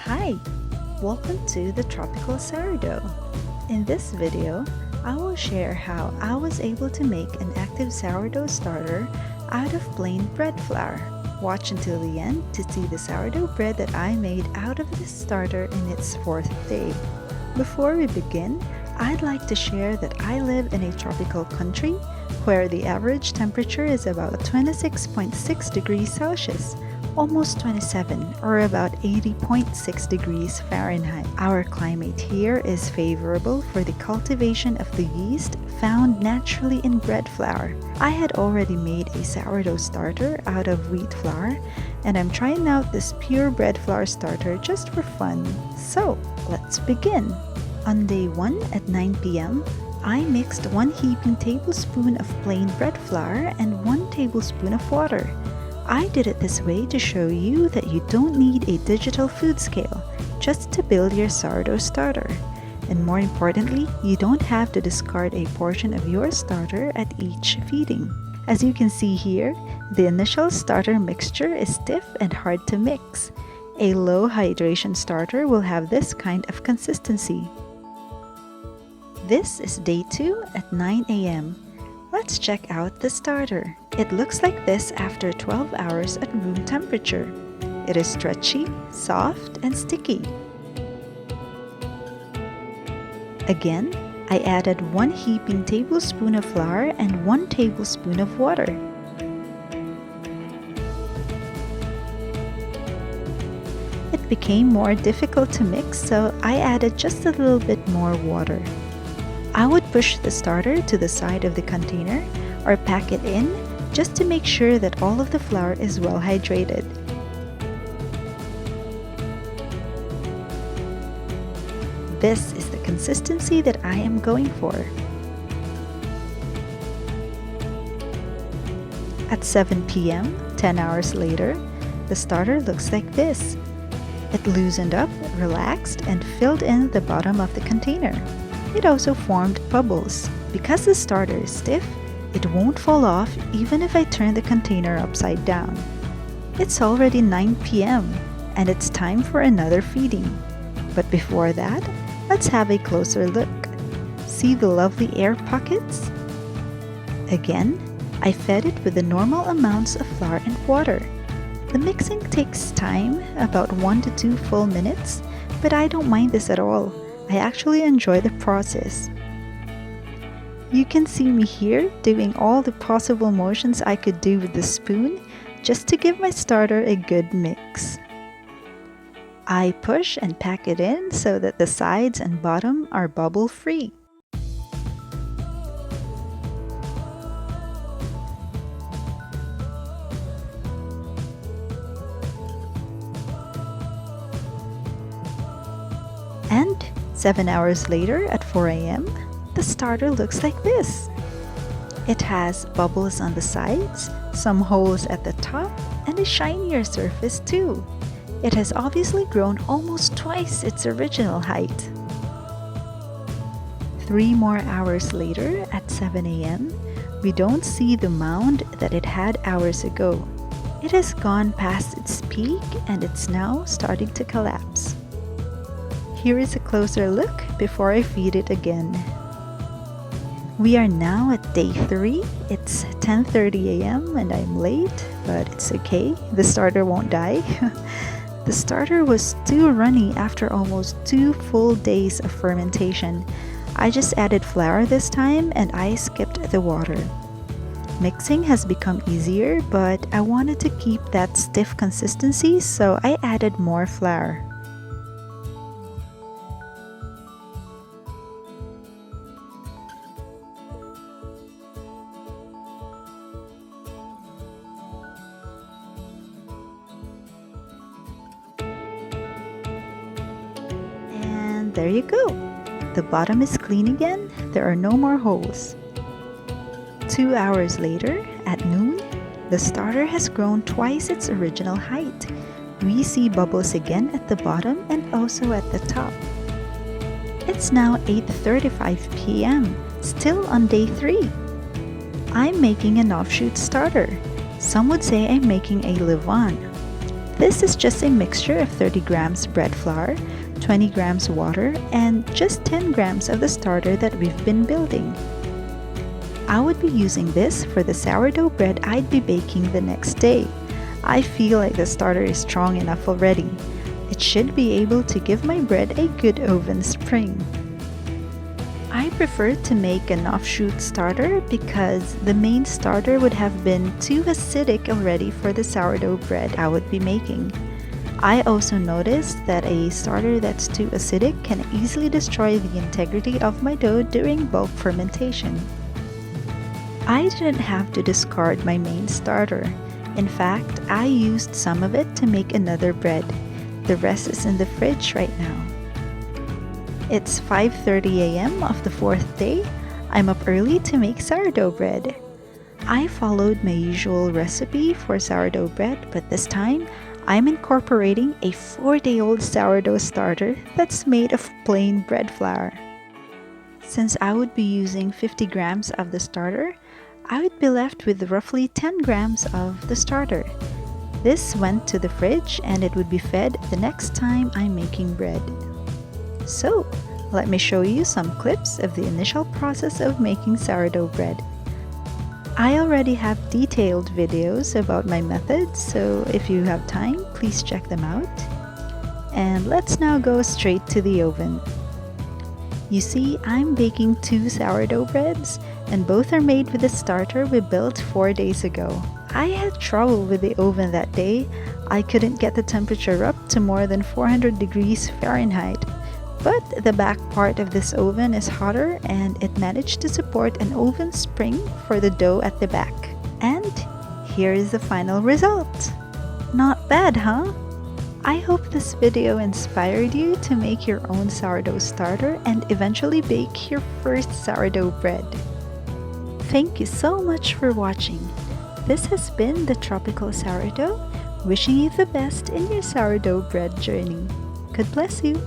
Hi, welcome to the Tropical Sourdough. In this video, I will share how I was able to make an active sourdough starter out of plain bread flour. Watch until the end to see the sourdough bread that I made out of this starter in its 4th day. Before we begin, I'd like to share that I live in a tropical country where the average temperature is about 26.6 degrees Celsius, almost 27 or about 80.6 degrees Fahrenheit. Our climate here is favorable for the cultivation of the yeast found naturally in bread flour. I had already made a sourdough starter out of wheat flour, and I'm trying out this pure bread flour starter just for fun. So let's begin. On day 1 at 9 p.m., I mixed 1 heaping tablespoon of plain bread flour and 1 tablespoon of water. I did it this way to show you that you don't need a digital food scale just to build your sourdough starter. And more importantly, you don't have to discard a portion of your starter at each feeding. As you can see here, the initial starter mixture is stiff and hard to mix. A low hydration starter will have this kind of consistency. This is day 2 at 9 a.m. Let's check out the starter. It looks like this after 12 hours at room temperature. It is stretchy, soft, and sticky. Again, I added 1 heaping tablespoon of flour and 1 tablespoon of water. It became more difficult to mix, so I added just a little bit more water. I would push the starter to the side of the container or pack it in just to make sure that all of the flour is well hydrated. This is the consistency that I am going for. At 7 p.m., 10 hours later, the starter looks like this. It loosened up, relaxed, and filled in the bottom of the container. It also formed bubbles. Because the starter is stiff, it won't fall off even if I turn the container upside down. It's already 9 p.m. and it's time for another feeding. But before that, let's have a closer look. See the lovely air pockets? Again, I fed it with the normal amounts of flour and water. The mixing takes time, about 1 to 2 full minutes, but I don't mind this at all. I actually enjoy the process. You can see me here doing all the possible motions I could do with the spoon just to give my starter a good mix. I push and pack it in so that the sides and bottom are bubble free. And 7 hours later at 4 a.m., the starter looks like this. It has bubbles on the sides, some holes at the top, and a shinier surface too. It has obviously grown almost twice its original height. 3 more hours later at 7 a.m., we don't see the mound that it had hours ago. It has gone past its peak and it's now starting to collapse. Here is a closer look before I feed it again. We are now at day 3. It's 10:30 a.m. and I'm late, but it's okay. The starter won't die. The starter was too runny after almost 2 full days of fermentation. I just added flour this time and I skipped the water. Mixing has become easier, but I wanted to keep that stiff consistency, so I added more flour. There you go. The bottom is clean again. There are no more holes. 2 hours later, at noon, the starter has grown twice its original height. We see bubbles again at the bottom and also at the top. It's now 8:35 p.m., still on day 3. I'm making an offshoot starter. Some would say I'm making a levain. This is just a mixture of 30 grams bread flour, 20 grams water, and just 10 grams of the starter that we've been building. I would be using this for the sourdough bread I'd be baking the next day. I feel like the starter is strong enough already. It should be able to give my bread a good oven spring. I prefer to make an offshoot starter because the main starter would have been too acidic already for the sourdough bread I would be making. I also noticed that a starter that's too acidic can easily destroy the integrity of my dough during bulk fermentation. I didn't have to discard my main starter. In fact, I used some of it to make another bread. The rest is in the fridge right now. It's 5:30 a.m. of the 4th day. I'm up early to make sourdough bread. I followed my usual recipe for sourdough bread, but this time I'm incorporating a 4-day-old sourdough starter that's made of plain bread flour. Since I would be using 50 grams of the starter, I would be left with roughly 10 grams of the starter. This went to the fridge and it would be fed the next time I'm making bread. So, let me show you some clips of the initial process of making sourdough bread. I already have detailed videos about my methods, so if you have time, please check them out. And let's now go straight to the oven. You see, I'm baking 2 sourdough breads, and both are made with the starter we built 4 days ago. I had trouble with the oven that day. I couldn't get the temperature up to more than 400 degrees Fahrenheit. But the back part of this oven is hotter and it managed to support an oven spring for the dough at the back. And here is the final result. Not bad, huh? I hope this video inspired you to make your own sourdough starter and eventually bake your first sourdough bread. Thank you so much for watching. This has been the Tropical Sourdough, wishing you the best in your sourdough bread journey. God bless you!